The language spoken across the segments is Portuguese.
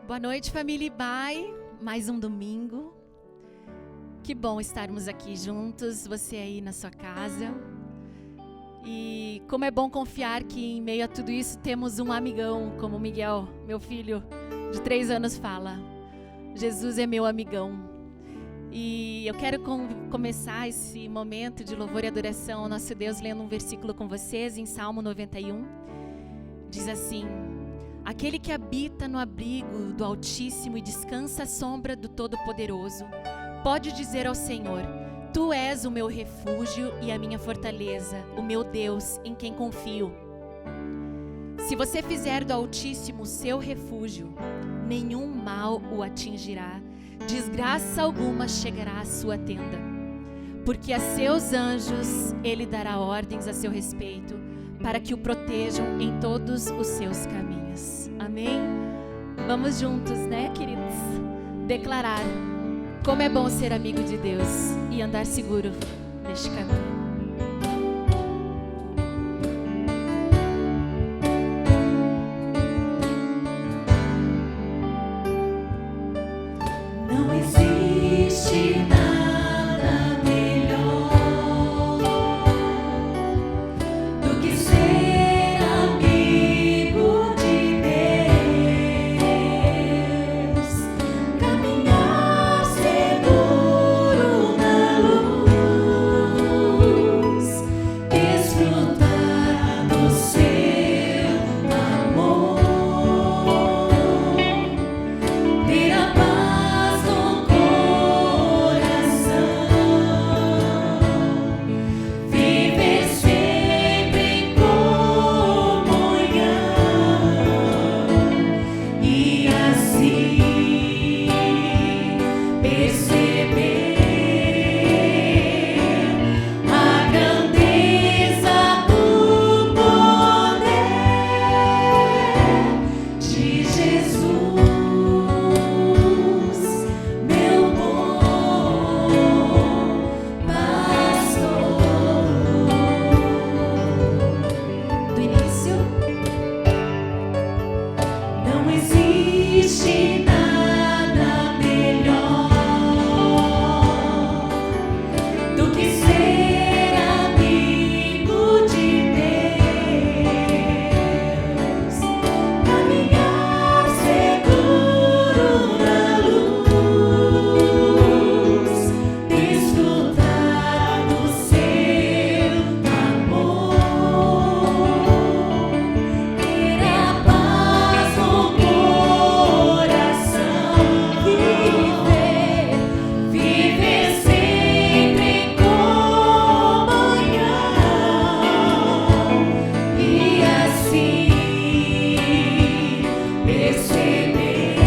Boa noite, família Ibai. Mais um domingo. Que bom estarmos aqui juntos, você aí na sua casa. E como é bom confiar que em meio a tudo isso temos um amigão, como o Miguel, meu filho de 3 anos, fala. Jesus é meu amigão. E eu quero começar esse momento de louvor e adoração ao nosso Deus lendo um versículo com vocês em Salmo 91. Diz assim: aquele que habita no abrigo do Altíssimo e descansa à sombra do Todo-Poderoso, pode dizer ao Senhor: Tu és o meu refúgio e a minha fortaleza, o meu Deus em quem confio. Se você fizer do Altíssimo o seu refúgio, nenhum mal o atingirá, desgraça alguma chegará à sua tenda. Porque a seus anjos ele dará ordens a seu respeito, para que o protejam em todos os seus caminhos. Amém? Vamos juntos, né, queridos? Declarar como é bom ser amigo de Deus e andar seguro neste caminho. Não existe nada melhor do que ser amigo de Deus, caminhar seguro na luz, desfrutar do seu amor, ter a paz no coração, viver sempre em comunhão e assim perceber a grandeza do poder de Jesus, meu bom pastor. Do início, não existe nada melhor do que ser amigo de Deus, caminhar seguro na luz, desfrutar do seu amor, ter a paz no coração, viver sempre em comunhão e assim perceber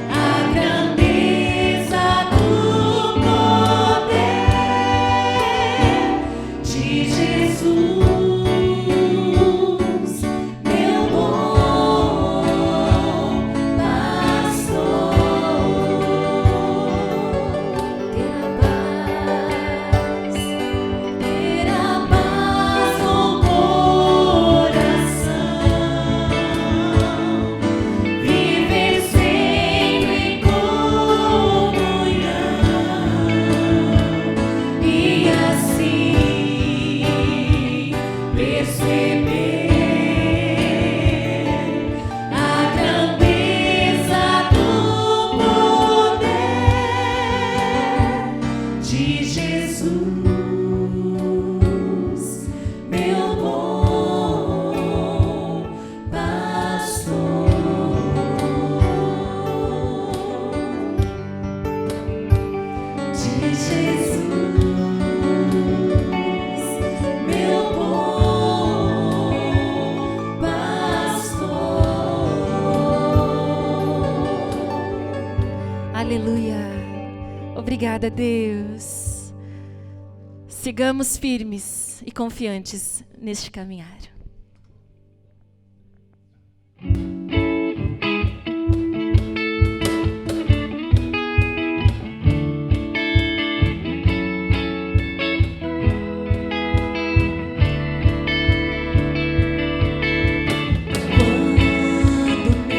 a grandeza do poder de Jesus, meu bom pastor. Ter a paz no coração, viver sempre em comunhão e assim perceber a grandeza do poder de Jesus, meu bom pastor. De Jesus, meu bom pastor. Aleluia. Obrigada, Deus. Sigamos firmes e confiantes neste caminhar. Quando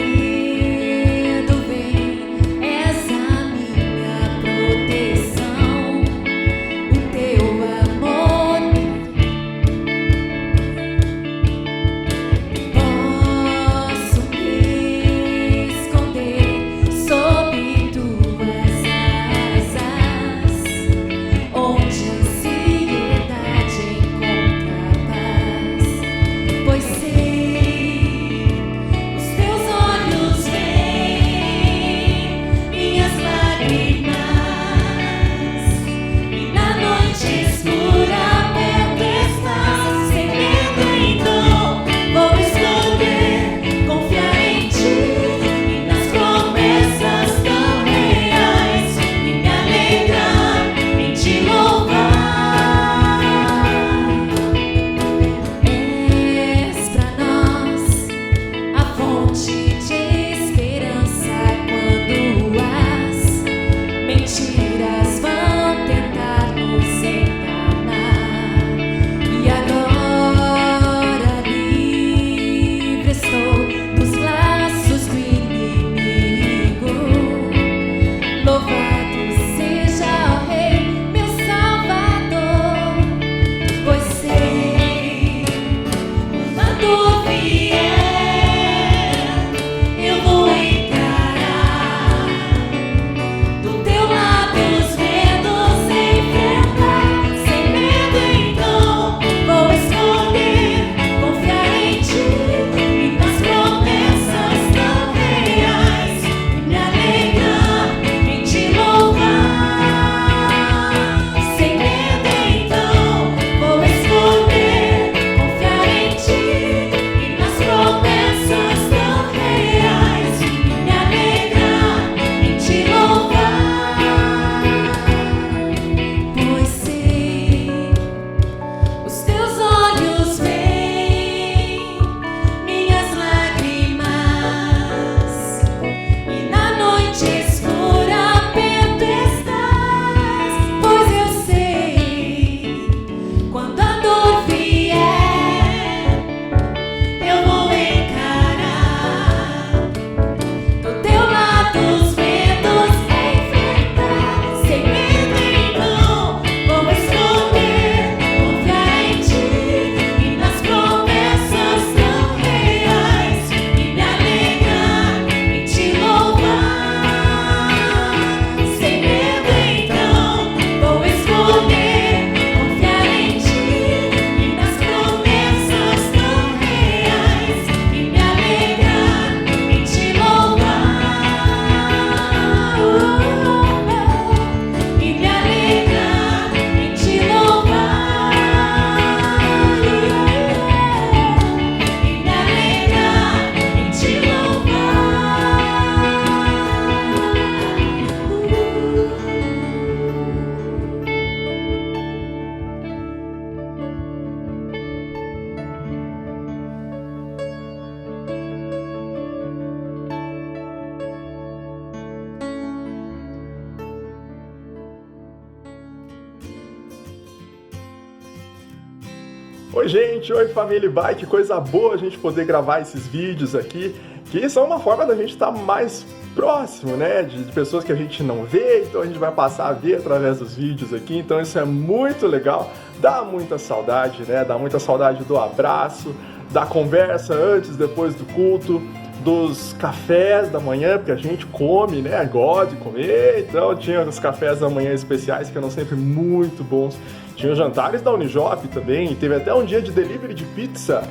Oi gente, oi família Bai, que coisa boa a gente poder gravar esses vídeos aqui, que são uma forma da gente estar mais próximo, né, de pessoas que a gente não vê, então a gente vai passar a ver através dos vídeos aqui, então isso é muito legal, dá muita saudade, né, dá muita saudade do abraço, da conversa antes, depois do culto, dos cafés da manhã, porque a gente come, né, gosta de comer, então tinha os cafés da manhã especiais que eram sempre muito bons. Tinha os jantares da Unijop também, teve até um dia de delivery de pizza.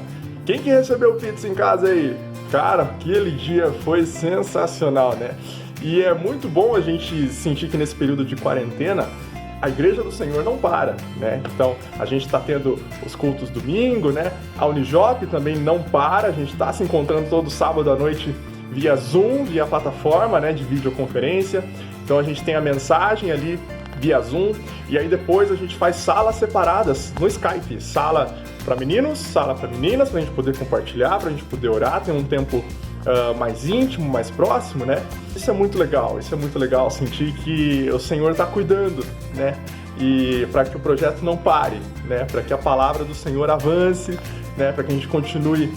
Quem que recebeu pizza em casa aí? Cara, aquele dia foi sensacional, né? E é muito bom a gente sentir que nesse período de quarentena, a Igreja do Senhor não para, né? Então, a gente está tendo os cultos domingo, né? A Unijop também não para, a gente está se encontrando todo sábado à noite via Zoom, via plataforma, né, de videoconferência. Então, a gente tem a mensagem ali via Zoom, e aí depois a gente faz salas separadas no Skype, sala para meninos, sala para meninas, para a gente poder compartilhar, para a gente poder orar, tem um tempo mais íntimo, mais próximo, né? Isso é muito legal sentir que o Senhor está cuidando, né? E para que o projeto não pare, né? Para que a palavra do Senhor avance, né? Para que a gente continue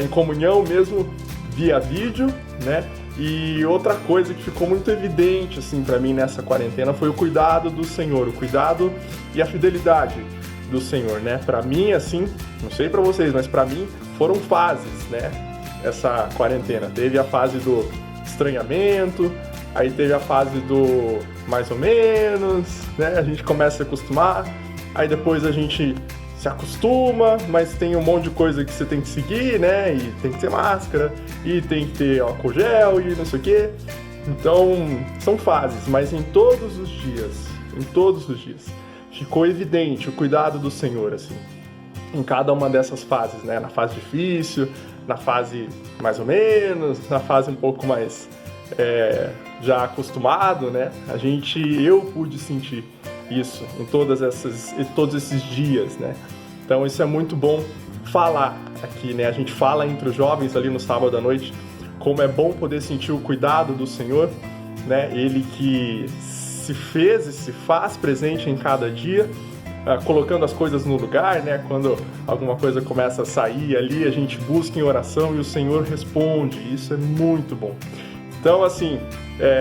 em comunhão mesmo via vídeo, né? E outra coisa que ficou muito evidente assim para mim nessa quarentena foi o cuidado do Senhor, o cuidado e a fidelidade do Senhor, né? Para mim, assim, não sei para vocês, mas para mim foram fases, né? Essa quarentena teve a fase do estranhamento, aí teve a fase do mais ou menos, né? A gente começa a se acostumar, aí depois a gente se acostuma, mas tem um monte de coisa que você tem que seguir, né? E tem que ter máscara, e tem que ter álcool gel, e não sei o quê. Então, são fases, mas em todos os dias, ficou evidente o cuidado do Senhor, assim, em cada uma dessas fases, né? Na fase difícil, na fase mais ou menos, na fase um pouco mais já acostumado, né? Eu pude sentir isso em todos esses dias, né? Então isso é muito bom falar aqui, né? A gente fala entre os jovens ali no sábado à noite como é bom poder sentir o cuidado do Senhor, né? Ele que se fez e se faz presente em cada dia, colocando as coisas no lugar, né? Quando alguma coisa começa a sair ali, a gente busca em oração e o Senhor responde. Isso é muito bom. Então, assim,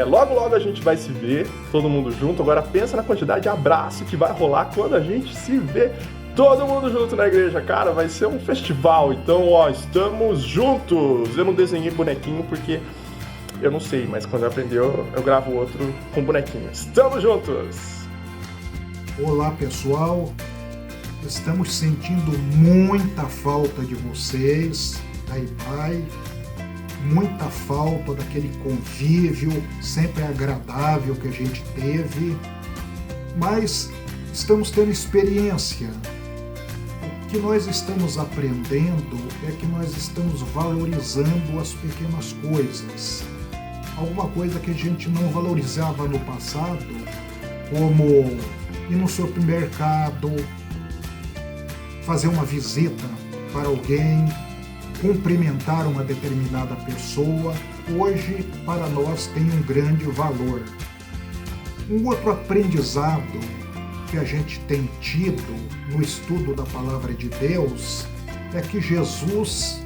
logo a gente vai se ver, todo mundo junto. Agora pensa na quantidade de abraço que vai rolar quando a gente se vê todo mundo junto na igreja. Cara, vai ser um festival. Então, estamos juntos. Eu não desenhei bonequinho porque eu não sei, mas quando eu aprender eu gravo outro com bonequinho. Estamos juntos! Olá pessoal, estamos sentindo muita falta de vocês, da IBAI, muita falta daquele convívio sempre agradável que a gente teve, mas estamos tendo experiência. O que nós estamos aprendendo é que nós estamos valorizando as pequenas coisas. Alguma coisa que a gente não valorizava no passado, como ir no supermercado, fazer uma visita para alguém, cumprimentar uma determinada pessoa, hoje para nós tem um grande valor. Um outro aprendizado que a gente tem tido no estudo da Palavra de Deus é que Jesus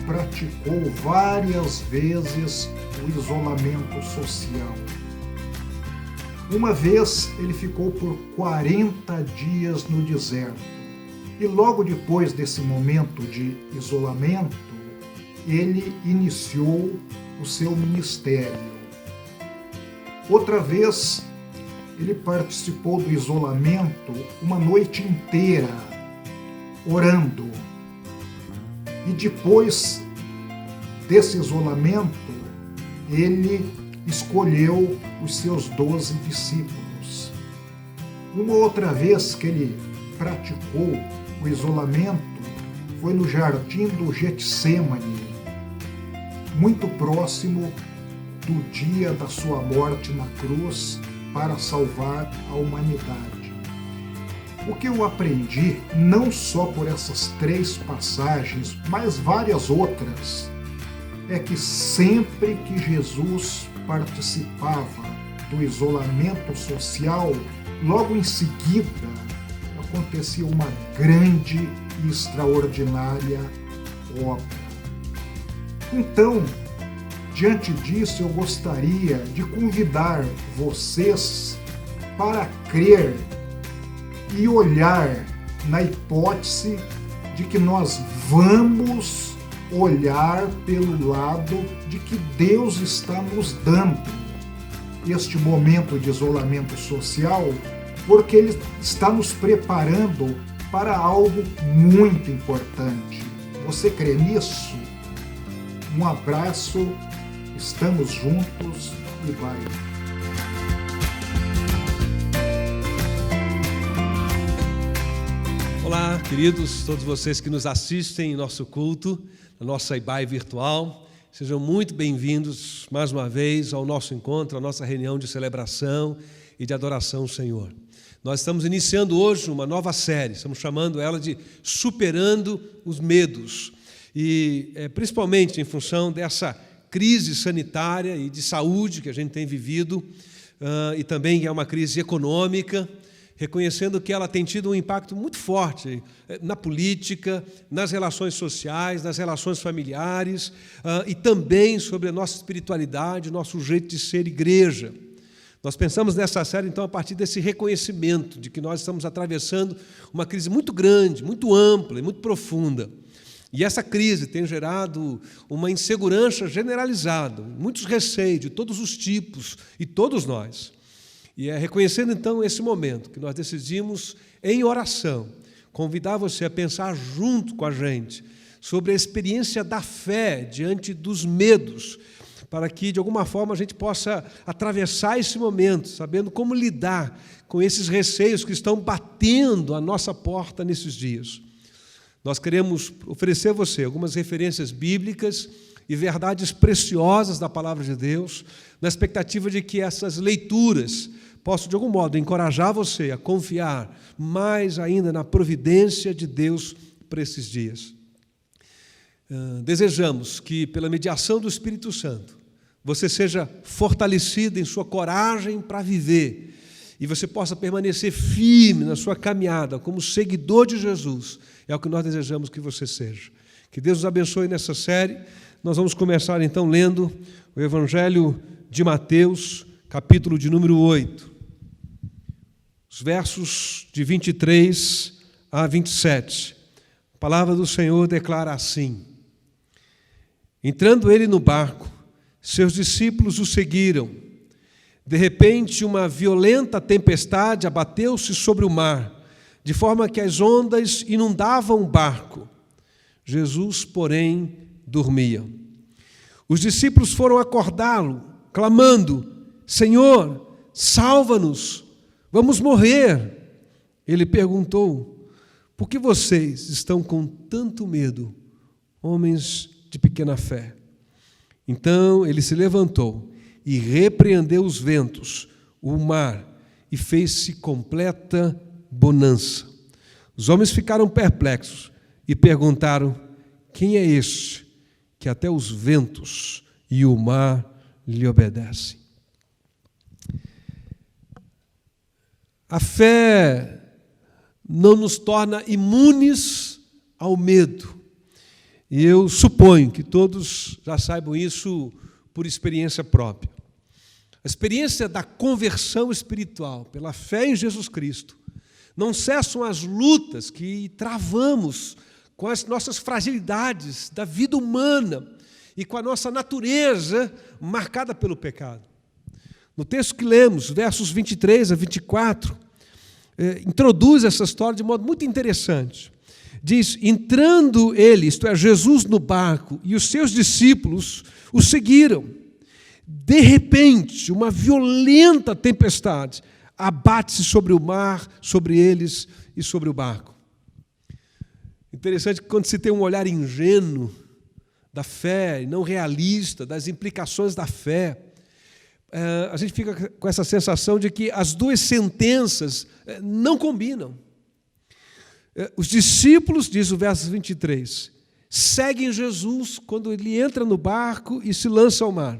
praticou várias vezes o isolamento social. Uma vez ele ficou por 40 dias no deserto e logo depois desse momento de isolamento, ele iniciou o seu ministério. Outra vez, ele participou do isolamento uma noite inteira, orando. E depois desse isolamento, ele escolheu os seus 12 discípulos. Uma outra vez que ele praticou o isolamento foi no jardim do Getsêmani, muito próximo do dia da sua morte na cruz para salvar a humanidade. O que eu aprendi, não só por essas 3 passagens, mas várias outras, é que sempre que Jesus participava do isolamento social, logo em seguida acontecia uma grande e extraordinária obra. Então, diante disso, eu gostaria de convidar vocês para crer e olhar na hipótese de que nós vamos olhar pelo lado de que Deus está nos dando este momento de isolamento social, porque Ele está nos preparando para algo muito importante. Você crê nisso? Um abraço, estamos juntos e vai. Olá, queridos, todos vocês que nos assistem em nosso culto, na nossa IBAE virtual, sejam muito bem-vindos mais uma vez ao nosso encontro, à nossa reunião de celebração e de adoração ao Senhor. Nós estamos iniciando hoje uma nova série, estamos chamando ela de Superando os Medos, e principalmente em função dessa crise sanitária e de saúde que a gente tem vivido, e também é uma crise econômica, reconhecendo que ela tem tido um impacto muito forte na política, nas relações sociais, nas relações familiares, e também sobre a nossa espiritualidade, nosso jeito de ser igreja. Nós pensamos nessa série, então, a partir desse reconhecimento de que nós estamos atravessando uma crise muito grande, muito ampla e muito profunda. E essa crise tem gerado uma insegurança generalizada, muitos receios de todos os tipos, e todos nós. E é reconhecendo, então, esse momento que nós decidimos, em oração, convidar você a pensar junto com a gente sobre a experiência da fé diante dos medos, para que, de alguma forma, a gente possa atravessar esse momento, sabendo como lidar com esses receios que estão batendo a nossa porta nesses dias. Nós queremos oferecer a você algumas referências bíblicas e verdades preciosas da Palavra de Deus, na expectativa de que essas leituras possam, de algum modo, encorajar você a confiar mais ainda na providência de Deus para esses dias. Desejamos que, pela mediação do Espírito Santo, você seja fortalecido em sua coragem para viver e você possa permanecer firme na sua caminhada como seguidor de Jesus. É o que nós desejamos que você seja. Que Deus nos abençoe nessa série. Nós vamos começar, então, lendo o Evangelho de Mateus, capítulo de número 8. Os versos de 23 a 27. A palavra do Senhor declara assim: Entrando ele no barco, seus discípulos o seguiram. De repente, uma violenta tempestade abateu-se sobre o mar, de forma que as ondas inundavam o barco. Jesus, porém, dormia. Os discípulos foram acordá-lo, clamando: Senhor, salva-nos! Vamos morrer. Ele perguntou: por que vocês estão com tanto medo, homens de pequena fé? Então ele se levantou e repreendeu os ventos, o mar, e fez-se completa bonança. Os homens ficaram perplexos e perguntaram: quem é este que até os ventos e o mar lhe obedecem? A fé não nos torna imunes ao medo. E eu suponho que todos já saibam isso por experiência própria. A experiência da conversão espiritual pela fé em Jesus Cristo não cessam as lutas que travamos com as nossas fragilidades da vida humana e com a nossa natureza marcada pelo pecado. No texto que lemos, versos 23 a 24, introduz essa história de modo muito interessante. Diz: entrando ele, isto é, Jesus, no barco, e os seus discípulos o seguiram. De repente, uma violenta tempestade abate-se sobre o mar, sobre eles e sobre o barco. Interessante que quando se tem um olhar ingênuo da fé, e não realista, das implicações da fé, a gente fica com essa sensação de que as duas sentenças não combinam. Os discípulos, diz o verso 23, seguem Jesus quando ele entra no barco e se lança ao mar.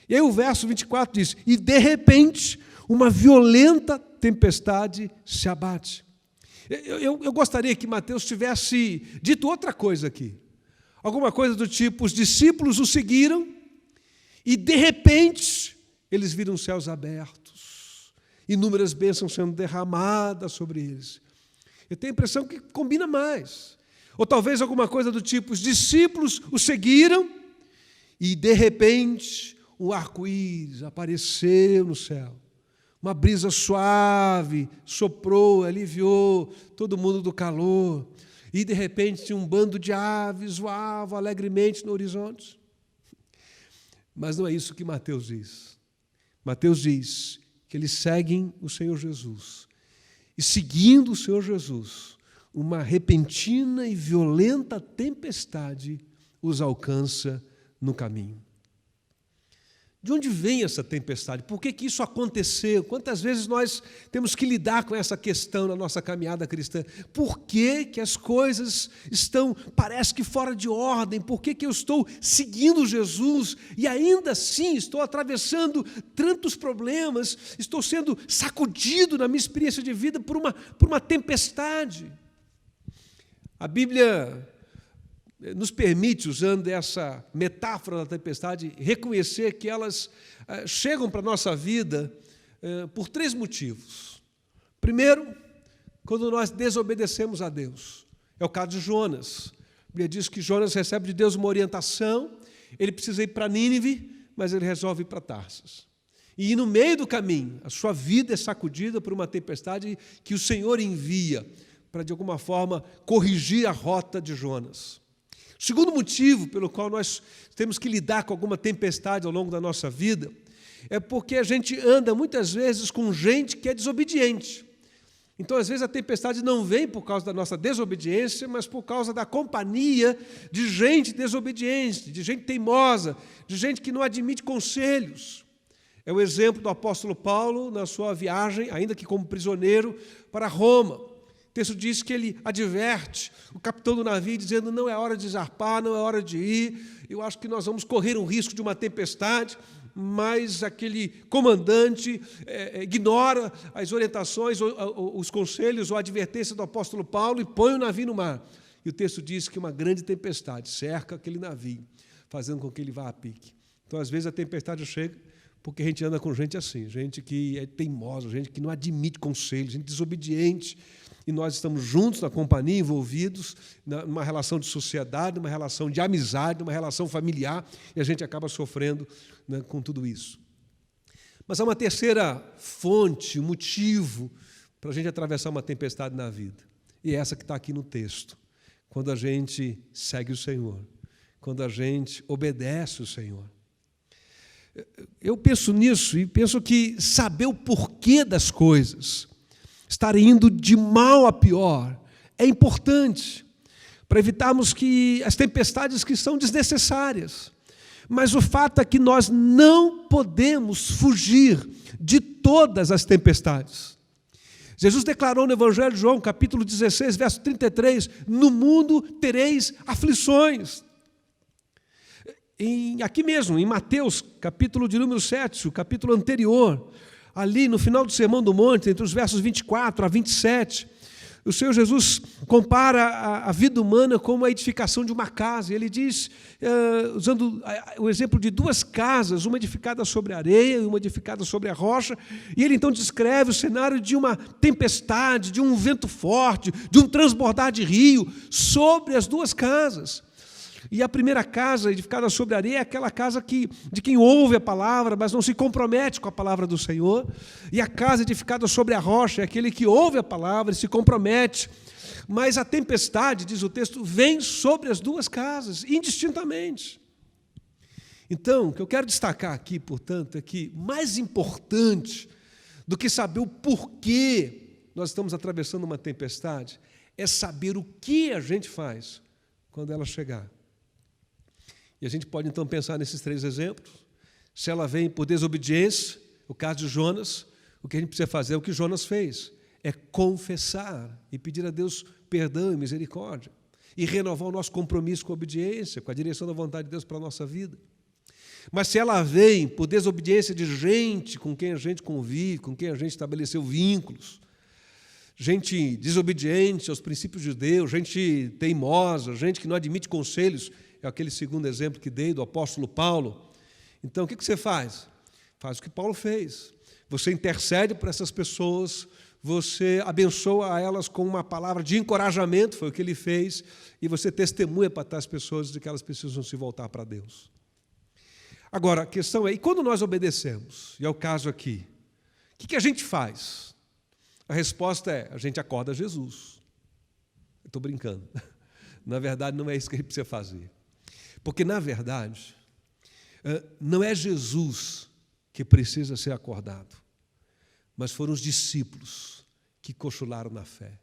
E aí o verso 24 diz: e de repente uma violenta tempestade se abate. Eu gostaria que Mateus tivesse dito outra coisa aqui. Alguma coisa do tipo, os discípulos o seguiram e, de repente, eles viram os céus abertos, inúmeras bênçãos sendo derramadas sobre eles. Eu tenho a impressão que combina mais. Ou talvez alguma coisa do tipo, os discípulos o seguiram e, de repente, o arco-íris apareceu no céu. Uma brisa suave soprou, aliviou todo mundo do calor. E, de repente, um bando de aves voava alegremente no horizonte. Mas não é isso que Mateus diz. Mateus diz que eles seguem o Senhor Jesus. E, seguindo o Senhor Jesus, uma repentina e violenta tempestade os alcança no caminho. De onde vem essa tempestade? Por que isso aconteceu? Quantas vezes nós temos que lidar com essa questão na nossa caminhada cristã? Por que as coisas estão, parece que fora de ordem? Por que eu estou seguindo Jesus e ainda assim estou atravessando tantos problemas, estou sendo sacudido na minha experiência de vida por uma tempestade? A Bíblia nos permite, usando essa metáfora da tempestade, reconhecer que elas chegam para a nossa vida por 3 motivos. Primeiro, quando nós desobedecemos a Deus. É o caso de Jonas. A Bíblia diz que Jonas recebe de Deus uma orientação, ele precisa ir para Nínive, mas ele resolve ir para Tarsas. E no meio do caminho, a sua vida é sacudida por uma tempestade que o Senhor envia para, de alguma forma, corrigir a rota de Jonas. O segundo motivo pelo qual nós temos que lidar com alguma tempestade ao longo da nossa vida é porque a gente anda muitas vezes com gente que é desobediente. Então, às vezes, a tempestade não vem por causa da nossa desobediência, mas por causa da companhia de gente desobediente, de gente teimosa, de gente que não admite conselhos. É o exemplo do apóstolo Paulo na sua viagem, ainda que como prisioneiro, para Roma. O texto diz que ele adverte o capitão do navio, dizendo, não é hora de zarpar, não é hora de ir, eu acho que nós vamos correr um risco de uma tempestade, mas aquele comandante ignora as orientações, os conselhos ou a advertência do apóstolo Paulo e põe o navio no mar. E o texto diz que uma grande tempestade cerca aquele navio, fazendo com que ele vá a pique. Então, às vezes, a tempestade chega porque a gente anda com gente assim, gente que é teimosa, gente que não admite conselhos, gente desobediente, e nós estamos juntos na companhia, envolvidos numa relação de sociedade, numa relação de amizade, numa relação familiar, e a gente acaba sofrendo, né, com tudo isso. Mas há uma terceira fonte, um motivo para a gente atravessar uma tempestade na vida, e é essa que está aqui no texto. Quando a gente segue o Senhor, quando a gente obedece o Senhor. Eu penso nisso e penso que saber o porquê das coisas, estar indo de mal a pior, é importante para evitarmos que as tempestades que são desnecessárias. Mas o fato é que nós não podemos fugir de todas as tempestades. Jesus declarou no Evangelho de João, capítulo 16, verso 33, no mundo tereis aflições. Aqui mesmo, em Mateus, capítulo de número 7, o capítulo anterior, ali no final do Sermão do Monte, entre os versos 24 a 27, o Senhor Jesus compara a vida humana como a edificação de uma casa. Ele diz, usando o exemplo de 2 casas, uma edificada sobre a areia e uma edificada sobre a rocha, e ele então descreve o cenário de uma tempestade, de um vento forte, de um transbordar de rio sobre as 2 casas. E a primeira casa edificada sobre a areia é aquela casa de quem ouve a palavra, mas não se compromete com a palavra do Senhor. E a casa edificada sobre a rocha é aquele que ouve a palavra e se compromete. Mas a tempestade, diz o texto, vem sobre as 2 casas, indistintamente. Então, o que eu quero destacar aqui, portanto, é que mais importante do que saber o porquê nós estamos atravessando uma tempestade, é saber o que a gente faz quando ela chegar. E a gente pode, então, pensar nesses 3 exemplos. Se ela vem por desobediência, o caso de Jonas, o que a gente precisa fazer é o que Jonas fez, é confessar e pedir a Deus perdão e misericórdia, e renovar o nosso compromisso com a obediência, com a direção da vontade de Deus para a nossa vida. Mas se ela vem por desobediência de gente com quem a gente convive, com quem a gente estabeleceu vínculos, gente desobediente aos princípios de Deus, gente teimosa, gente que não admite conselhos, é aquele segundo exemplo que dei do apóstolo Paulo. Então, o que você faz? Faz o que Paulo fez. Você intercede por essas pessoas, você abençoa elas com uma palavra de encorajamento, foi o que ele fez, e você testemunha para tais pessoas de que elas precisam se voltar para Deus. Agora, a questão é, e quando nós obedecemos? E é o caso aqui. O que a gente faz? A resposta é, a gente acorda Jesus. Eu estou brincando. Na verdade, não é isso que a gente precisa fazer. Porque, na verdade, não é Jesus que precisa ser acordado, mas foram os discípulos que cochilaram na fé.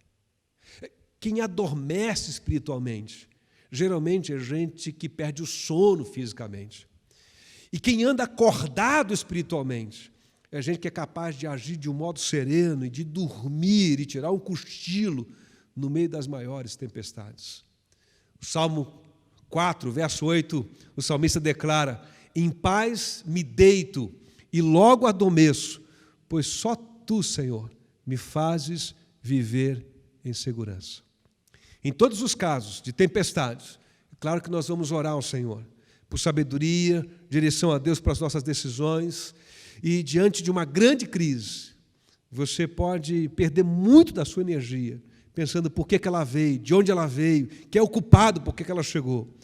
Quem adormece espiritualmente, geralmente é gente que perde o sono fisicamente. E quem anda acordado espiritualmente, é gente que é capaz de agir de um modo sereno e de dormir e tirar um cochilo no meio das maiores tempestades. O Salmo 4, verso 8, o salmista declara: em paz me deito e logo adormeço, pois só Tu, Senhor, me fazes viver em segurança. Em todos os casos de tempestades, é claro que nós vamos orar ao Senhor por sabedoria, direção a Deus para as nossas decisões, e diante de uma grande crise, você pode perder muito da sua energia, pensando por que ela veio, de onde ela veio, quem é o culpado por que ela chegou.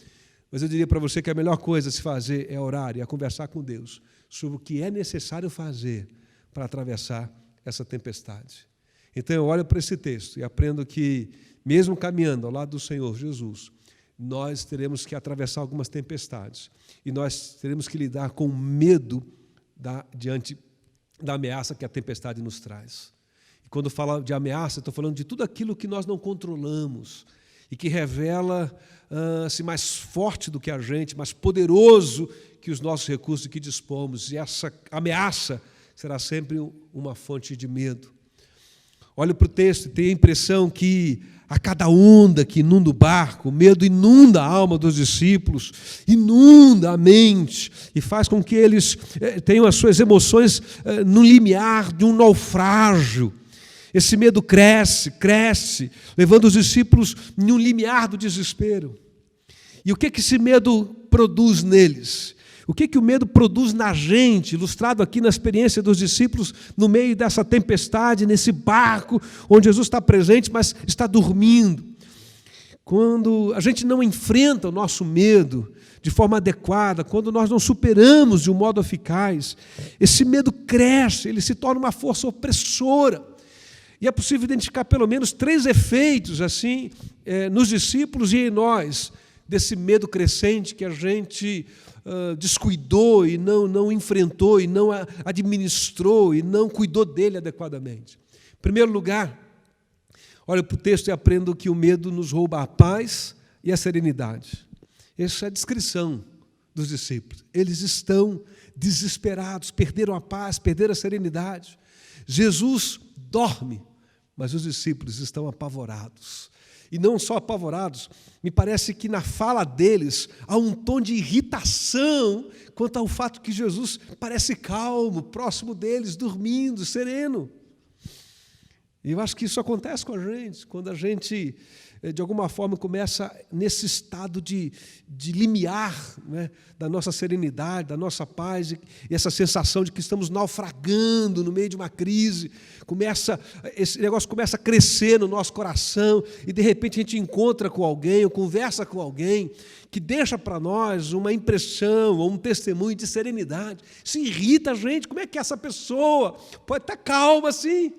Mas eu diria para você que a melhor coisa a se fazer é orar e é conversar com Deus sobre o que é necessário fazer para atravessar essa tempestade. Então eu olho para esse texto e aprendo que, mesmo caminhando ao lado do Senhor Jesus, nós teremos que atravessar algumas tempestades e nós teremos que lidar com o medo diante da ameaça que a tempestade nos traz. E quando eu falo de ameaça, estou falando de tudo aquilo que nós não controlamos e que revela-se mais forte do que a gente, mais poderoso que os nossos recursos de que dispomos. E essa ameaça será sempre uma fonte de medo. Olho para o texto e tenho a impressão que a cada onda que inunda o barco, o medo inunda a alma dos discípulos, inunda a mente e faz com que eles tenham as suas emoções no limiar de um naufrágio. Esse medo cresce, levando os discípulos em um limiar do desespero. E o que esse medo produz neles? O que o medo produz na gente, ilustrado aqui na experiência dos discípulos, no meio dessa tempestade, nesse barco, onde Jesus está presente, mas está dormindo. Quando a gente não enfrenta o nosso medo de forma adequada, quando nós não superamos de um modo eficaz, esse medo cresce, ele se torna uma força opressora. E é possível identificar pelo menos 3 efeitos assim nos discípulos e em nós, desse medo crescente que a gente descuidou e não enfrentou, e não administrou, e não cuidou dele adequadamente. Em primeiro lugar, olho para o texto e aprendo que o medo nos rouba a paz e a serenidade. Essa é a descrição dos discípulos. Eles estão desesperados, perderam a paz, perderam a serenidade. Jesus dorme, mas os discípulos estão apavorados. E não só apavorados, me parece que na fala deles há um tom de irritação quanto ao fato que Jesus parece calmo, próximo deles, dormindo, sereno. E eu acho que isso acontece com a gente, quando a gente, de alguma forma, começa nesse estado de limiar, né, da nossa serenidade, da nossa paz, e essa sensação de que estamos naufragando no meio de uma crise. Esse negócio começa a crescer no nosso coração, e de repente a gente encontra com alguém, ou conversa com alguém, que deixa para nós uma impressão, ou um testemunho de serenidade. Isso irrita a gente. Como é que essa pessoa pode estar calma assim?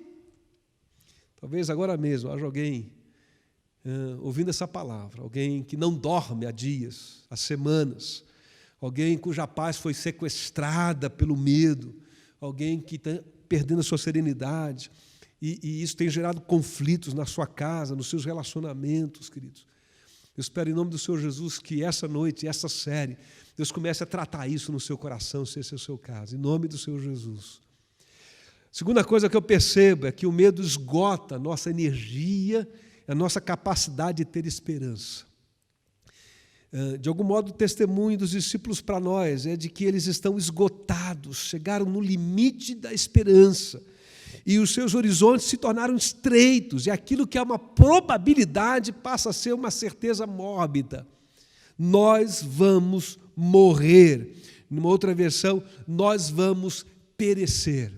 Talvez agora mesmo haja alguém ouvindo essa palavra, alguém que não dorme há dias, há semanas, alguém cuja paz foi sequestrada pelo medo, alguém que está perdendo a sua serenidade, e isso tem gerado conflitos na sua casa, nos seus relacionamentos, queridos. Eu espero em nome do Senhor Jesus que essa noite, essa série, Deus comece a tratar isso no seu coração, se esse é o seu caso, em nome do Senhor Jesus. Segunda coisa que eu percebo é que o medo esgota a nossa energia, a nossa capacidade de ter esperança. De algum modo, o testemunho dos discípulos para nós é de que eles estão esgotados, chegaram no limite da esperança. e os seus horizontes se tornaram estreitos, e aquilo que é uma probabilidade passa a ser uma certeza mórbida. Nós vamos morrer. Numa outra versão, nós vamos perecer.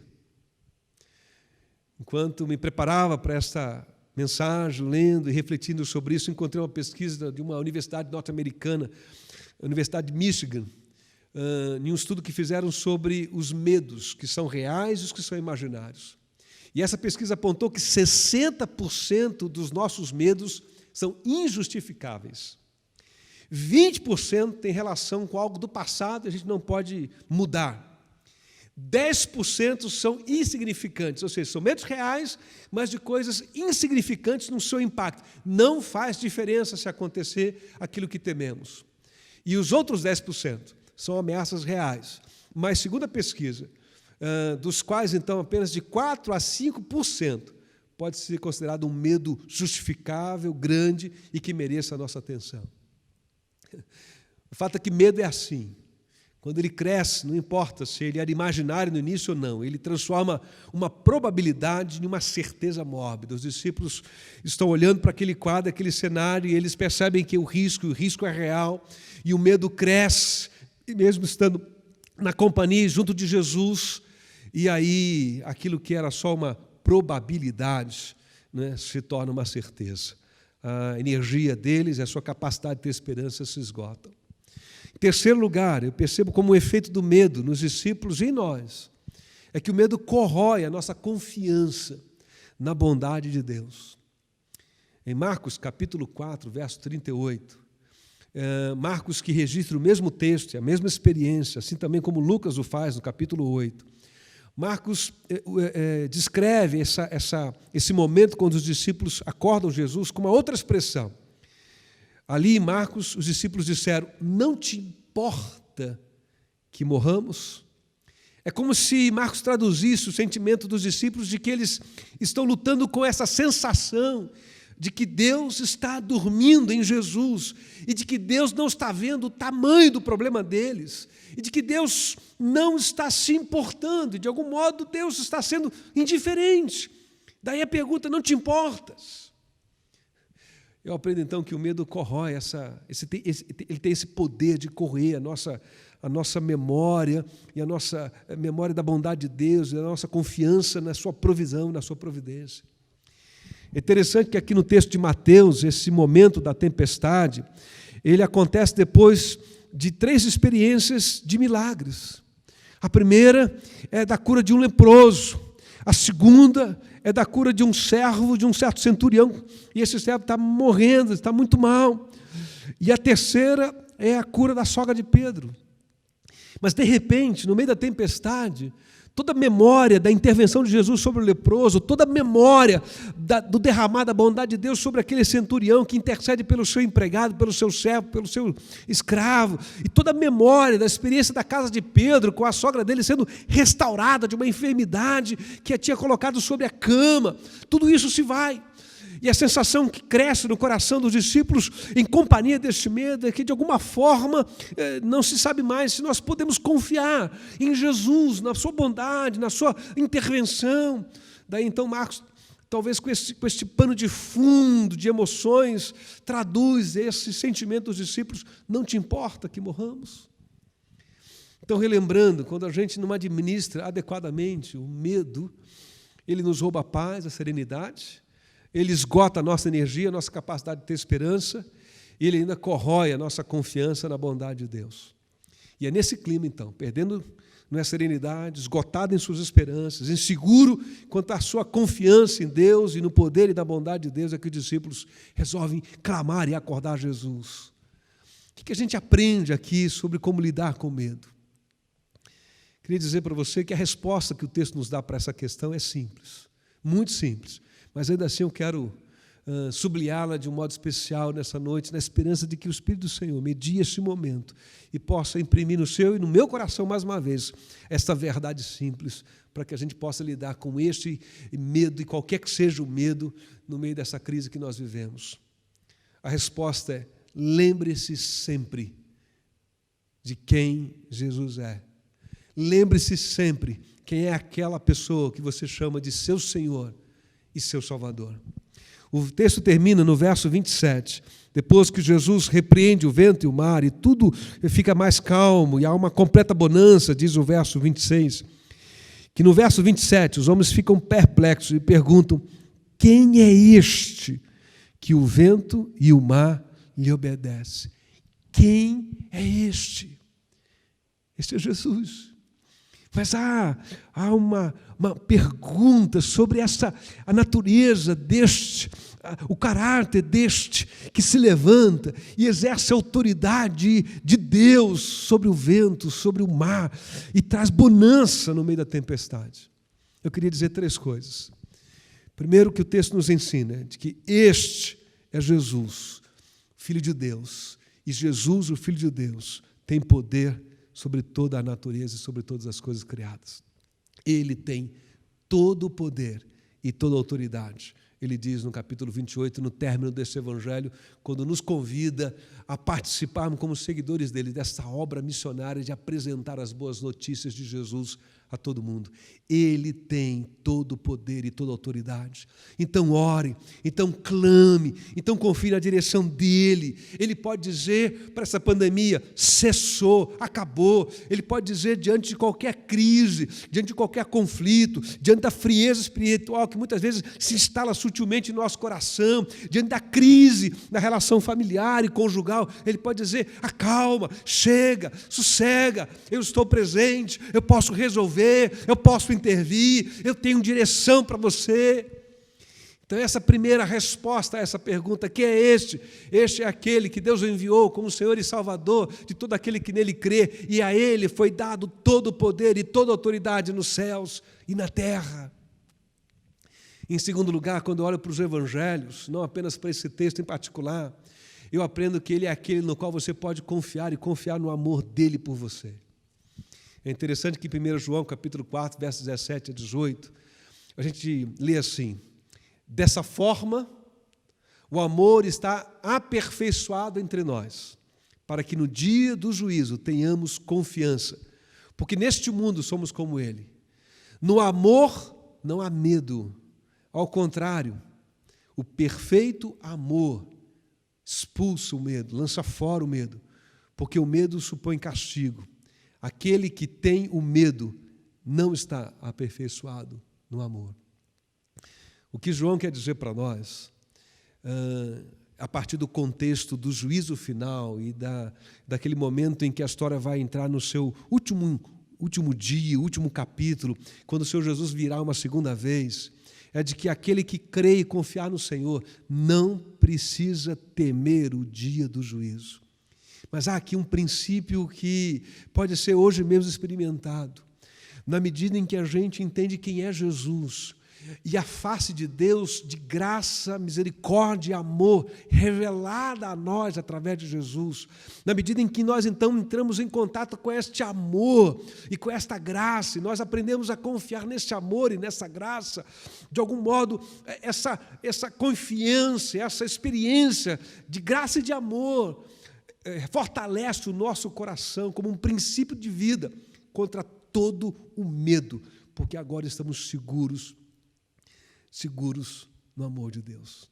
Enquanto me preparava para esta mensagem, lendo e refletindo sobre isso, encontrei uma pesquisa de uma universidade norte-americana, a Universidade de Michigan, em um estudo que fizeram sobre os medos que são reais e os que são imaginários. E essa pesquisa apontou que 60% dos nossos medos são injustificáveis. 20% tem relação com algo do passado e a gente não pode mudar. 10% são insignificantes, ou seja, são medos reais, mas de coisas insignificantes no seu impacto. Não faz diferença se acontecer aquilo que tememos. E os outros 10% são ameaças reais. Mas, segundo a pesquisa, dos quais, então, apenas de 4% a 5% pode ser considerado um medo justificável, grande e que mereça a nossa atenção. O fato é que medo é assim. Quando ele cresce, não importa se ele era imaginário no início ou não, ele transforma uma probabilidade em uma certeza mórbida. Os discípulos estão olhando para aquele quadro, aquele cenário, e eles percebem que o risco é real, e o medo cresce, e mesmo estando na companhia junto de Jesus, e aí aquilo que era só uma probabilidade, né, se torna uma certeza. A energia deles, a sua capacidade de ter esperança se esgota. Em terceiro lugar, eu percebo como o efeito do medo nos discípulos e em nós é que o medo corrói a nossa confiança na bondade de Deus. Em Marcos, capítulo 4, verso 38, Marcos, que registra o mesmo texto, a mesma experiência, assim também como Lucas o faz no capítulo 8, Marcos descreve esse momento quando os discípulos acordam Jesus com uma outra expressão. Ali em Marcos, os discípulos disseram: não te importa que morramos? É como se Marcos traduzisse o sentimento dos discípulos de que eles estão lutando com essa sensação de que Deus está dormindo em Jesus e de que Deus não está vendo o tamanho do problema deles e de que Deus não está se importando, e de algum modo Deus está sendo indiferente. Daí a pergunta: não te importas? Eu aprendo então que o medo corrói, ele tem esse poder de corroer a nossa memória, e a nossa memória da bondade de Deus, e a nossa confiança na sua provisão, na sua providência. É interessante que aqui no texto de Mateus, esse momento da tempestade, ele acontece depois de 3 experiências de milagres. A primeira é da cura de um leproso, a segunda é da cura de um servo, de um certo centurião, e esse servo está morrendo, está muito mal. E a terceira é a cura da sogra de Pedro. Mas, de repente, no meio da tempestade, toda a memória da intervenção de Jesus sobre o leproso, toda a memória do derramar da bondade de Deus sobre aquele centurião que intercede pelo seu empregado, pelo seu servo, pelo seu escravo, e toda a memória da experiência da casa de Pedro, com a sogra dele sendo restaurada de uma enfermidade que a tinha colocado sobre a cama, tudo isso se vai. E a sensação que cresce no coração dos discípulos em companhia deste medo é que, de alguma forma, não se sabe mais se nós podemos confiar em Jesus, na sua bondade, na sua intervenção. Daí, então, Marcos, talvez com este pano de fundo de emoções, traduz esse sentimento dos discípulos: não te importa que morramos? Então, relembrando, quando a gente não administra adequadamente o medo, ele nos rouba a paz, a serenidade, ele esgota a nossa energia, a nossa capacidade de ter esperança, e ele ainda corrói a nossa confiança na bondade de Deus. E é nesse clima, então, perdendo a serenidade, esgotado em suas esperanças, inseguro quanto à sua confiança em Deus e no poder e da bondade de Deus, é que os discípulos resolvem clamar e acordar Jesus. O que a gente aprende aqui sobre como lidar com o medo? Queria dizer para você que a resposta que o texto nos dá para essa questão é simples, muito simples. Mas ainda assim eu quero sublinhá-la de um modo especial nessa noite, na esperança de que o Espírito do Senhor medie este momento e possa imprimir no seu e no meu coração, mais uma vez, esta verdade simples, para que a gente possa lidar com este medo, e qualquer que seja o medo, no meio dessa crise que nós vivemos. A resposta é: lembre-se sempre de quem Jesus é. Lembre-se sempre quem é aquela pessoa que você chama de seu Senhor e seu Salvador. O texto termina no verso 27. Depois que Jesus repreende o vento e o mar e tudo fica mais calmo e há uma completa bonança, diz o verso 26, que no verso 27 os homens ficam perplexos e perguntam: quem é este que o vento e o mar lhe obedecem? Quem é este? Este é Jesus. Mas há uma pergunta sobre a natureza deste, o caráter deste que se levanta e exerce a autoridade de Deus sobre o vento, sobre o mar e traz bonança no meio da tempestade. Eu queria dizer 3 coisas. Primeiro, que o texto nos ensina de que este é Jesus, Filho de Deus, e Jesus, o Filho de Deus, tem poder sobre toda a natureza e sobre todas as coisas criadas. Ele tem todo o poder e toda a autoridade. Ele diz no capítulo 28, no término desse evangelho, quando nos convida a participarmos como seguidores dele, dessa obra missionária de apresentar as boas notícias de Jesus a todo mundo. Ele tem todo o poder e toda a autoridade. Então ore, então clame, então confie na direção dele. Ele pode dizer para essa pandemia: cessou, acabou. Ele pode dizer diante de qualquer crise, diante de qualquer conflito, diante da frieza espiritual que muitas vezes se instala sutilmente em nosso coração, diante da crise na relação familiar e conjugal, ele pode dizer: acalma, chega, sossega, eu estou presente, eu posso resolver, eu posso intervir, eu tenho direção para você. Então essa primeira resposta a essa pergunta: quem é este? Este é aquele que Deus enviou como Senhor e Salvador de todo aquele que nele crê, e a ele foi dado todo o poder e toda a autoridade nos céus e na terra. Em segundo lugar, quando eu olho para os evangelhos, não apenas para esse texto em particular, eu aprendo que ele é aquele no qual você pode confiar e confiar no amor dele por você. É interessante que em 1 João, capítulo 4, versos 17 a 18, a gente lê assim: dessa forma, o amor está aperfeiçoado entre nós, para que no dia do juízo tenhamos confiança, porque neste mundo somos como ele. No amor não há medo, ao contrário, o perfeito amor expulsa o medo, lança fora o medo, porque o medo supõe castigo. Aquele que tem o medo não está aperfeiçoado no amor. O que João quer dizer para nós, a partir do contexto do juízo final e daquele momento em que a história vai entrar no seu último dia, último capítulo, quando o Senhor Jesus virá uma segunda vez, é de que aquele que crê e confiar no Senhor não precisa temer o dia do juízo. Mas há aqui um princípio que pode ser hoje mesmo experimentado. Na medida em que a gente entende quem é Jesus e a face de Deus de graça, misericórdia e amor revelada a nós através de Jesus, na medida em que nós então entramos em contato com este amor e com esta graça, e nós aprendemos a confiar nesse amor e nessa graça, de algum modo essa confiança, essa experiência de graça e de amor fortalece o nosso coração como um princípio de vida contra todo o medo, porque agora estamos seguros no amor de Deus.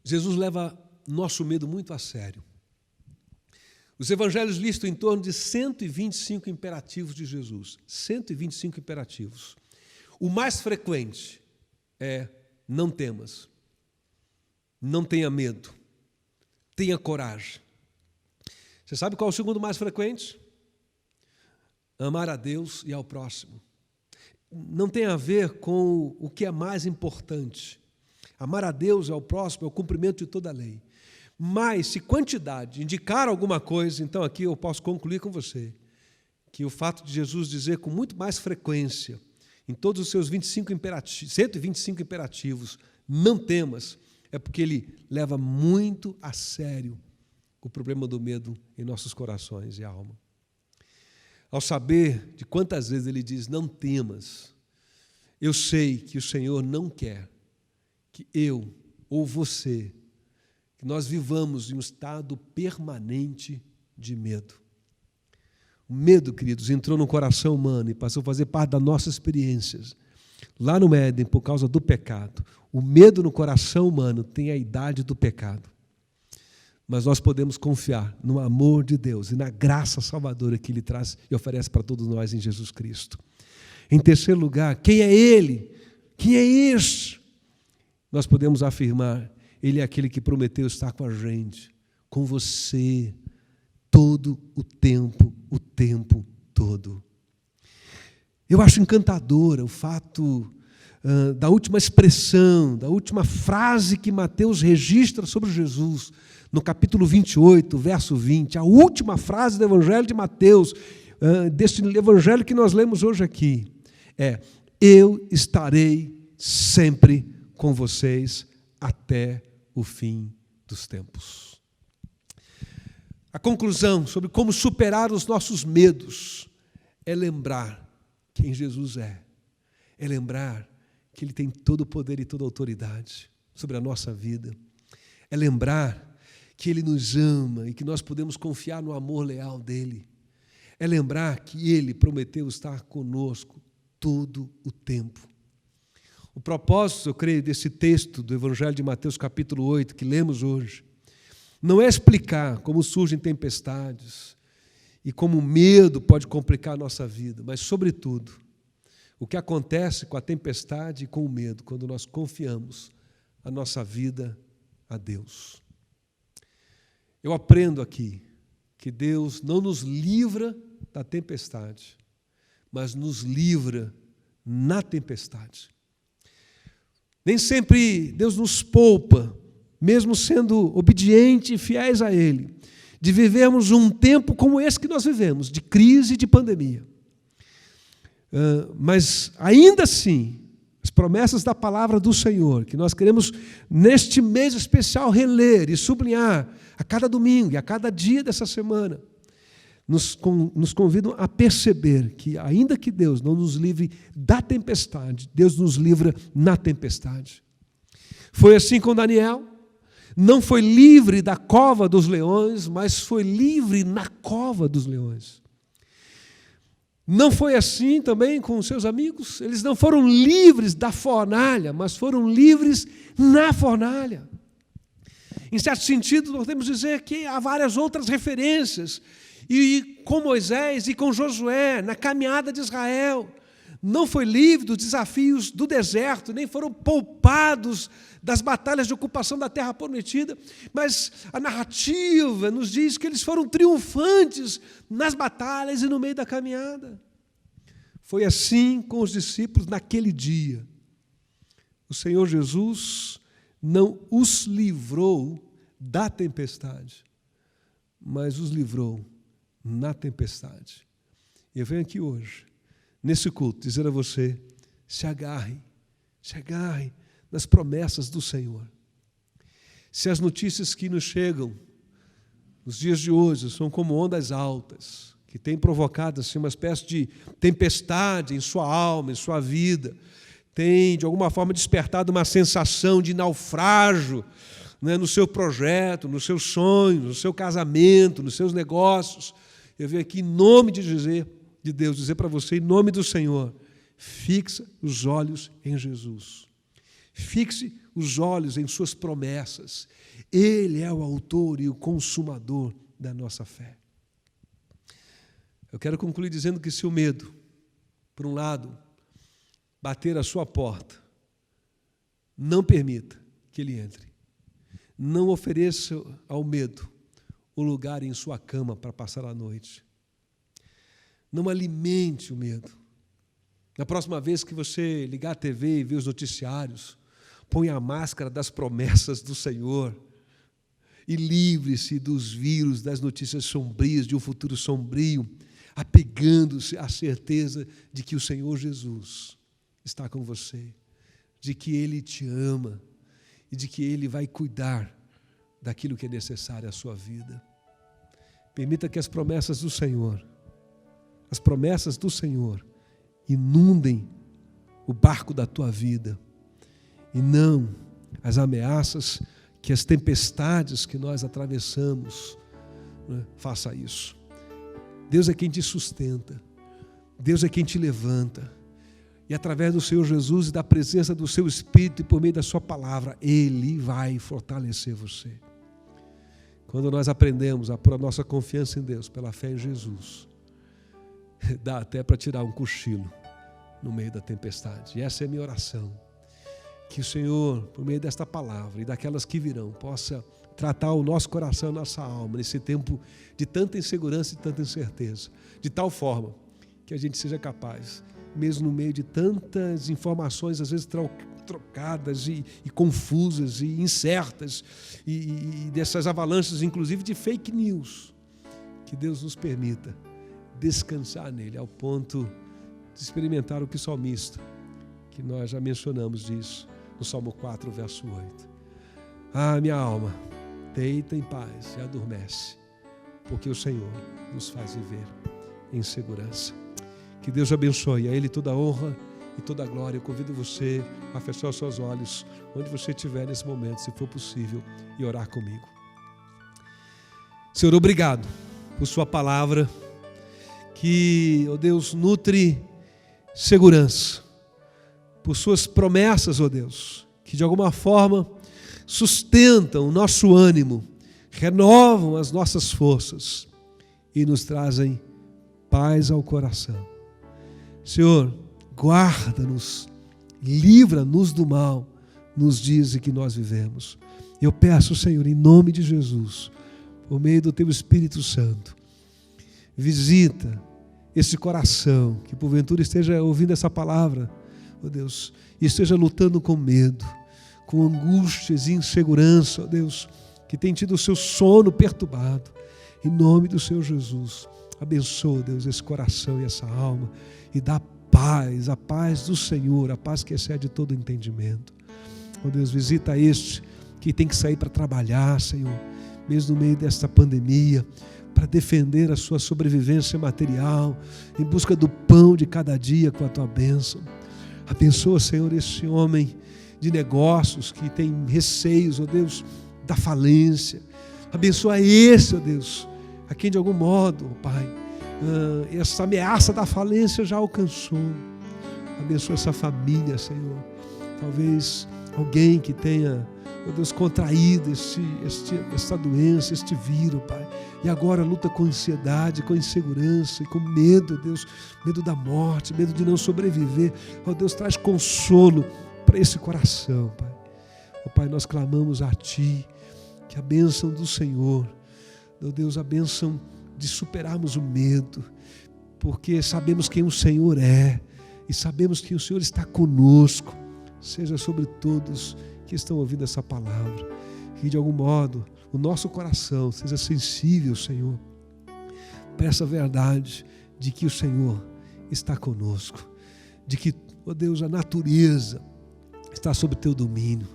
Jesus leva nosso medo muito a sério. Os evangelhos listam em torno de 125 imperativos de Jesus. 125 imperativos. O mais frequente é: não temas, não tenha medo, tenha coragem. Você sabe qual é o segundo mais frequente? Amar a Deus e ao próximo. Não tem a ver com o que é mais importante. Amar a Deus e ao próximo é o cumprimento de toda a lei. Mas se quantidade indicar alguma coisa, então aqui eu posso concluir com você que o fato de Jesus dizer com muito mais frequência, em todos os seus 125 imperativos, não temas, é porque ele leva muito a sério o problema do medo em nossos corações e alma. Ao saber de quantas vezes ele diz, não temas, eu sei que o Senhor não quer que eu ou você que nós vivamos em um estado permanente de medo. O medo, queridos, entrou no coração humano e passou a fazer parte das nossas experiências. Lá no Éden, por causa do pecado. O medo no coração humano tem a idade do pecado. Mas nós podemos confiar no amor de Deus e na graça salvadora que Ele traz e oferece para todos nós em Jesus Cristo. Em terceiro lugar, quem é Ele? Quem é este? Nós podemos afirmar, Ele é aquele que prometeu estar com a gente, com você, todo o tempo todo. Eu acho encantadora o fato da última expressão, da última frase que Mateus registra sobre Jesus, no capítulo 28, verso 20, a última frase do Evangelho de Mateus, deste Evangelho que nós lemos hoje aqui, é: eu estarei sempre com vocês até o fim dos tempos. A conclusão sobre como superar os nossos medos é lembrar quem Jesus é lembrar que Ele tem todo o poder e toda a autoridade sobre a nossa vida, é lembrar que Ele nos ama e que nós podemos confiar no amor leal dEle, é lembrar que Ele prometeu estar conosco todo o tempo. O propósito, eu creio, desse texto do Evangelho de Mateus capítulo 8, que lemos hoje, não é explicar como surgem tempestades e como o medo pode complicar a nossa vida, mas, sobretudo, o que acontece com a tempestade e com o medo quando nós confiamos a nossa vida a Deus. Eu aprendo aqui que Deus não nos livra da tempestade, mas nos livra na tempestade. Nem sempre Deus nos poupa, mesmo sendo obedientes e fiéis a Ele, de vivermos um tempo como esse que nós vivemos, de crise e de pandemia. Mas, ainda assim, as promessas da palavra do Senhor, que nós queremos, neste mês especial, reler e sublinhar a cada domingo e a cada dia dessa semana, nos convidam a perceber que, ainda que Deus não nos livre da tempestade, Deus nos livra na tempestade. Foi assim com Daniel. Não foi livre da cova dos leões, mas foi livre na cova dos leões. Não foi assim também com os seus amigos. Eles não foram livres da fornalha, mas foram livres na fornalha. Em certo sentido, nós podemos dizer que há várias outras referências. E com Moisés e com Josué, na caminhada de Israel, não foi livre dos desafios do deserto, nem foram poupados das batalhas de ocupação da terra prometida, mas a narrativa nos diz que eles foram triunfantes nas batalhas e no meio da caminhada. Foi assim com os discípulos naquele dia. O Senhor Jesus não os livrou da tempestade, mas os livrou na tempestade. Eu venho aqui hoje, nesse culto, dizer a você: se agarre nas promessas do Senhor. Se as notícias que nos chegam nos dias de hoje são como ondas altas, que têm provocado assim, uma espécie de tempestade em sua alma, em sua vida, tem de alguma forma despertado uma sensação de naufrágio, né, no seu projeto, nos seus sonhos, no seu casamento, nos seus negócios, eu venho aqui em nome de Deus dizer para você, em nome do Senhor: fixa os olhos em Jesus. Fixe os olhos em suas promessas. Ele é o autor e o consumador da nossa fé. Eu quero concluir dizendo que se o medo, por um lado, bater a sua porta, não permita que ele entre. Não ofereça ao medo o lugar em sua cama para passar a noite. Não alimente o medo. Na próxima vez que você ligar a TV e ver os noticiários, ponha a máscara das promessas do Senhor e livre-se dos vírus, das notícias sombrias, de um futuro sombrio, apegando-se à certeza de que o Senhor Jesus está com você, de que Ele te ama e de que Ele vai cuidar daquilo que é necessário à sua vida. Permita que as promessas do Senhor inundem o barco da tua vida e não as ameaças que as tempestades que nós atravessamos, né, faça isso. Deus é quem te sustenta, Deus é quem te levanta, e através do Senhor Jesus e da presença do seu Espírito e por meio da sua palavra, Ele vai fortalecer você. Quando nós aprendemos a pôr a nossa confiança em Deus pela fé em Jesus, dá até para tirar um cochilo no meio da tempestade. E essa é a minha oração, que o Senhor, por meio desta palavra e daquelas que virão, possa tratar o nosso coração, a nossa alma, nesse tempo de tanta insegurança e tanta incerteza, de tal forma que a gente seja capaz, mesmo no meio de tantas informações, às vezes trocadas e confusas e incertas, e dessas avalanches, inclusive de fake news, que Deus nos permita descansar nele, ao ponto de experimentar o que o salmista, que nós já mencionamos disso, no Salmo 4, verso 8. Ah, minha alma, deita em paz e adormece, porque o Senhor nos faz viver em segurança. Que Deus abençoe, a Ele toda a honra e toda a glória. Eu convido você a fechar os seus olhos, onde você estiver nesse momento, se for possível, e orar comigo. Senhor, obrigado por sua palavra, que, ó Deus, nutre segurança, por suas promessas, ó Deus, que de alguma forma sustentam o nosso ânimo, renovam as nossas forças e nos trazem paz ao coração. Senhor, guarda-nos, livra-nos do mal nos dias em que nós vivemos. Eu peço, Senhor, em nome de Jesus, por meio do Teu Espírito Santo, visita esse coração que porventura esteja ouvindo essa palavra, ó Deus, e esteja lutando com medo, com angústias e insegurança, ó Deus, que tem tido o seu sono perturbado. Em nome do Senhor Jesus, abençoa, Deus, esse coração e essa alma, e dá paz, a paz do Senhor, a paz que excede todo entendimento. Ó Deus, visita este que tem que sair para trabalhar, Senhor, mesmo no meio desta pandemia, para defender a sua sobrevivência material, em busca do pão de cada dia com a Tua bênção. Abençoa, Senhor, esse homem de negócios que tem receios, ó Deus, da falência. Abençoa esse, ó Deus, a quem de algum modo, ó Pai, essa ameaça da falência já alcançou. Abençoa essa família, Senhor. Talvez alguém que tenha, ó Deus, contraído essa doença, este vírus, Pai, e agora luta com ansiedade, com insegurança e com medo, Deus, medo da morte, medo de não sobreviver. Ó Deus, traz consolo para esse coração, Pai. Ó Pai, nós clamamos a Ti, que a bênção do Senhor, ó Deus, a bênção de superarmos o medo, porque sabemos quem o Senhor é e sabemos que o Senhor está conosco, seja sobre todos que estão ouvindo essa palavra, que de algum modo o nosso coração seja sensível, Senhor, para essa verdade de que o Senhor está conosco, de que, ó Deus, a natureza está sob Teu domínio,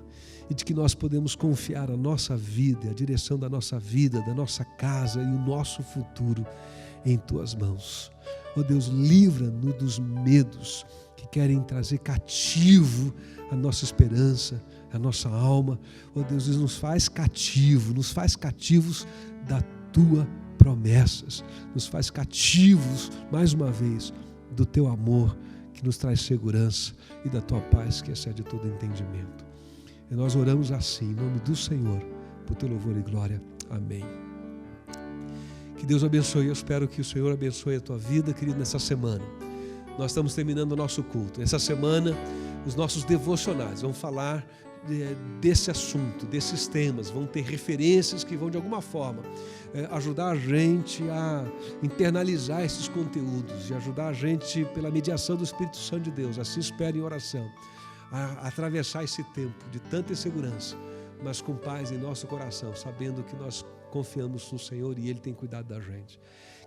e de que nós podemos confiar a nossa vida, a direção da nossa vida, da nossa casa e o nosso futuro em Tuas mãos. Ó Deus, livra-nos dos medos que querem trazer cativo a nossa esperança, a nossa alma. Ó Deus, nos faz cativos da Tua promessas, nos faz cativos, mais uma vez, do Teu amor que nos traz segurança e da Tua paz que excede todo entendimento. E nós oramos assim, em nome do Senhor, por Teu louvor e glória. Amém. Que Deus abençoe. Eu espero que o Senhor abençoe a tua vida, querido, nessa semana. Nós estamos terminando o nosso culto. Essa semana, os nossos devocionais vão falar desse assunto, desses temas. Vão ter referências que vão, de alguma forma, ajudar a gente a internalizar esses conteúdos e ajudar a gente, pela mediação do Espírito Santo de Deus, assim espero em oração, a atravessar esse tempo de tanta insegurança, mas com paz em nosso coração, sabendo que nós confiamos no Senhor e Ele tem cuidado da gente.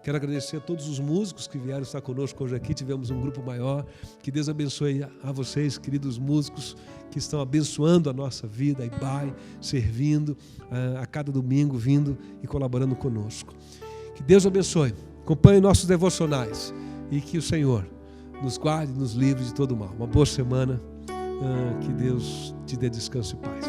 Quero agradecer a todos os músicos que vieram estar conosco hoje aqui. Tivemos um grupo maior. Que Deus abençoe a vocês, queridos músicos, que estão abençoando a nossa vida, a IBAI, servindo a cada domingo, vindo e colaborando conosco. Que Deus abençoe. Acompanhe nossos devocionais e que o Senhor nos guarde e nos livre de todo mal. Uma boa semana. Que Deus te dê descanso e paz.